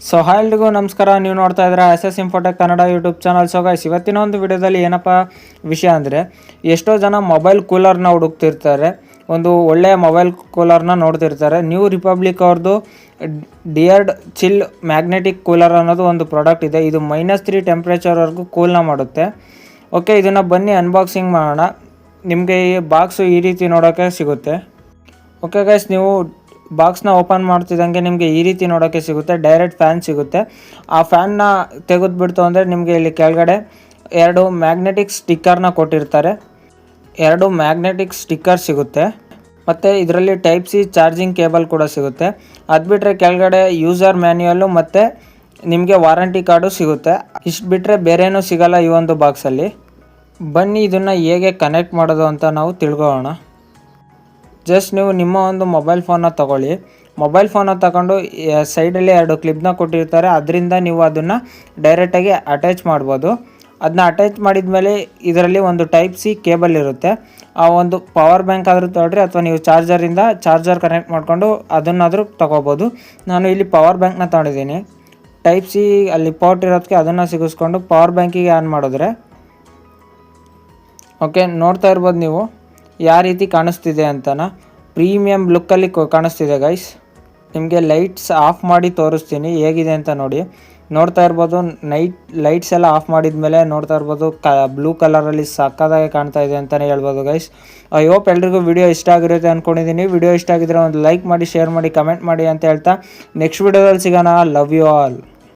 So hi ಎಲ್ರಿಗೂ ನಮಸ್ಕಾರ. ನೀವು ನೋಡ್ತಾ ಇದ್ದೀರಾ SS Infotech Kannada YouTube channel. So guys, ಇವತ್ತಿನ ಒಂದು ವಿಡಿಯೋದಲ್ಲಿ ಏನಪ್ಪ ವಿಷಯ ಅಂದರೆ, ಎಷ್ಟೋ ಜನ ಮೊಬೈಲ್ ಕೂಲರ್ನ ಹುಡುಕ್ತಿರ್ತಾರೆ, ಒಂದು ಒಳ್ಳೆಯ ಮೊಬೈಲ್ ಕೂಲರ್ನ ನೋಡ್ತಿರ್ತಾರೆ. ನ್ಯೂ ರಿಪಬ್ಲಿಕ್ ಅವ್ರದ್ದು ಡಿಯರ್ಡ್ ಚಿಲ್ ಮ್ಯಾಗ್ನೆಟಿಕ್ ಕೂಲರ್ ಅನ್ನೋದು ಒಂದು ಪ್ರಾಡಕ್ಟ್ ಇದೆ. ಇದು -3 ಟೆಂಪ್ರೇಚರ್ವರೆಗೂ ಕೂಲ್ನ ಮಾಡುತ್ತೆ. ಓಕೆ, ಇದನ್ನು ಬನ್ನಿ ಅನ್ಬಾಕ್ಸಿಂಗ್ ಮಾಡೋಣ. ನಿಮಗೆ ಈ ಬಾಕ್ಸು ಈ ರೀತಿ ನೋಡೋಕ್ಕೆ ಸಿಗುತ್ತೆ. ಓಕೆ ಗೈಸ್, ನೀವು ಬಾಕ್ಸ್ನ ಓಪನ್ ಮಾಡ್ತಿದ್ದಂಗೆ ನಿಮಗೆ ಈ ರೀತಿ ನೋಡೋಕ್ಕೆ ಸಿಗುತ್ತೆ. ಡೈರೆಕ್ಟ್ ಫ್ಯಾನ್ ಸಿಗುತ್ತೆ. ಆ ಫ್ಯಾನ್ನ ತೆಗೆದುಬಿಡ್ತು ಅಂದರೆ ನಿಮಗೆ ಇಲ್ಲಿ ಕೆಳಗಡೆ 2 ಮ್ಯಾಗ್ನೆಟಿಕ್ ಸ್ಟಿಕ್ಕರ್ನ ಕೊಟ್ಟಿರ್ತಾರೆ. 2 ಮ್ಯಾಗ್ನೆಟಿಕ್ ಸ್ಟಿಕ್ಕರ್ ಸಿಗುತ್ತೆ. ಮತ್ತು ಇದರಲ್ಲಿ ಟೈಪ್ ಸಿ ಚಾರ್ಜಿಂಗ್ ಕೇಬಲ್ ಕೂಡ ಸಿಗುತ್ತೆ. ಅದು ಬಿಟ್ಟರೆ ಕೆಳಗಡೆ ಯೂಸರ್ ಮ್ಯಾನ್ಯುಯಲ್ಲು ಮತ್ತು ನಿಮಗೆ ವಾರಂಟಿ ಕಾರ್ಡು ಸಿಗುತ್ತೆ. ಇಷ್ಟು ಬಿಟ್ಟರೆ ಬೇರೇನೂ ಸಿಗಲ್ಲ ಈ ಒಂದು ಬಾಕ್ಸಲ್ಲಿ. ಬನ್ನಿ ಇದನ್ನು ಹೇಗೆ ಕನೆಕ್ಟ್ ಮಾಡೋದು ಅಂತ ನಾವು ತಿಳ್ಕೊಳ್ಳೋಣ. ಜಸ್ಟ್ ನೀವು ನಿಮ್ಮ ಒಂದು ಮೊಬೈಲ್ ಫೋನ್ನ ತೊಗೊಳ್ಳಿ. ಮೊಬೈಲ್ ಫೋನ್ನ ತಗೊಂಡು ಸೈಡಲ್ಲಿ 2 ಕ್ಲಿಪ್ನ ಕೊಟ್ಟಿರ್ತಾರೆ. ಅದರಿಂದ ನೀವು ಅದನ್ನು ಡೈರೆಕ್ಟಾಗಿ ಅಟ್ಯಾಚ್ ಮಾಡ್ಬೋದು. ಅದನ್ನ ಅಟ್ಯಾಚ್ ಮಾಡಿದ ಮೇಲೆ ಇದರಲ್ಲಿ ಒಂದು ಟೈಪ್ ಸಿ ಕೇಬಲ್ ಇರುತ್ತೆ. ಆ ಒಂದು ಪವರ್ ಬ್ಯಾಂಕ್ ಆದರೂ ತೊಗೊಳ್ರಿ, ಅಥವಾ ನೀವು ಚಾರ್ಜರ್ ಕನೆಕ್ಟ್ ಮಾಡಿಕೊಂಡು ಅದನ್ನಾದರೂ ತೊಗೋಬೋದು. ನಾನು ಇಲ್ಲಿ ಪವರ್ ಬ್ಯಾಂಕ್ನ ತೊಗೊಂಡಿದ್ದೀನಿ. ಟೈಪ್ ಸಿ ಅಲ್ಲಿ ಪೋರ್ಟ್ ಇರೋದಕ್ಕೆ ಅದನ್ನು ಸಿಗಿಸ್ಕೊಂಡು ಪವರ್ ಬ್ಯಾಂಕಿಗೆ ಆನ್ ಮಾಡಿದ್ರೆ, ಓಕೆ, ನೋಡ್ತಾ ಇರ್ಬೋದು ನೀವು ಯಾವ ರೀತಿ ಕಾಣಿಸ್ತಿದೆ ಅಂತನ. ಪ್ರೀಮಿಯಂ ಲುಕ್ಕಲ್ಲಿ ಕಾಣಿಸ್ತಿದೆ ಗೈಸ್. ನಿಮಗೆ ಲೈಟ್ಸ್ ಆಫ್ ಮಾಡಿ ತೋರಿಸ್ತೀನಿ ಹೇಗಿದೆ ಅಂತ ನೋಡಿ. ನೋಡ್ತಾ ಇರ್ಬೋದು, ಲೈಟ್ಸ್ ಎಲ್ಲ ಆಫ್ ಮಾಡಿದ ಮೇಲೆ ನೋಡ್ತಾ ಇರ್ಬೋದು ಬ್ಲೂ ಕಲರಲ್ಲಿ ಸಕ್ಕದಾಗಿ ಕಾಣ್ತಾ ಇದೆ ಅಂತಲೇ ಹೇಳ್ಬೋದು ಗೈಸ್. ಐ ಹೋಪ್ ಎಲ್ರಿಗೂ ವಿಡಿಯೋ ಇಷ್ಟ ಆಗಿರುತ್ತೆ ಅಂದ್ಕೊಂಡಿದ್ದೀನಿ. ವಿಡಿಯೋ ಇಷ್ಟ ಆಗಿದ್ರೆ ಒಂದು ಲೈಕ್ ಮಾಡಿ, ಶೇರ್ ಮಾಡಿ, ಕಮೆಂಟ್ ಮಾಡಿ ಅಂತ ಹೇಳ್ತಾ ನೆಕ್ಸ್ಟ್ ವಿಡಿಯೋದಲ್ಲಿ ಸಿಗೋಣ. Love you all.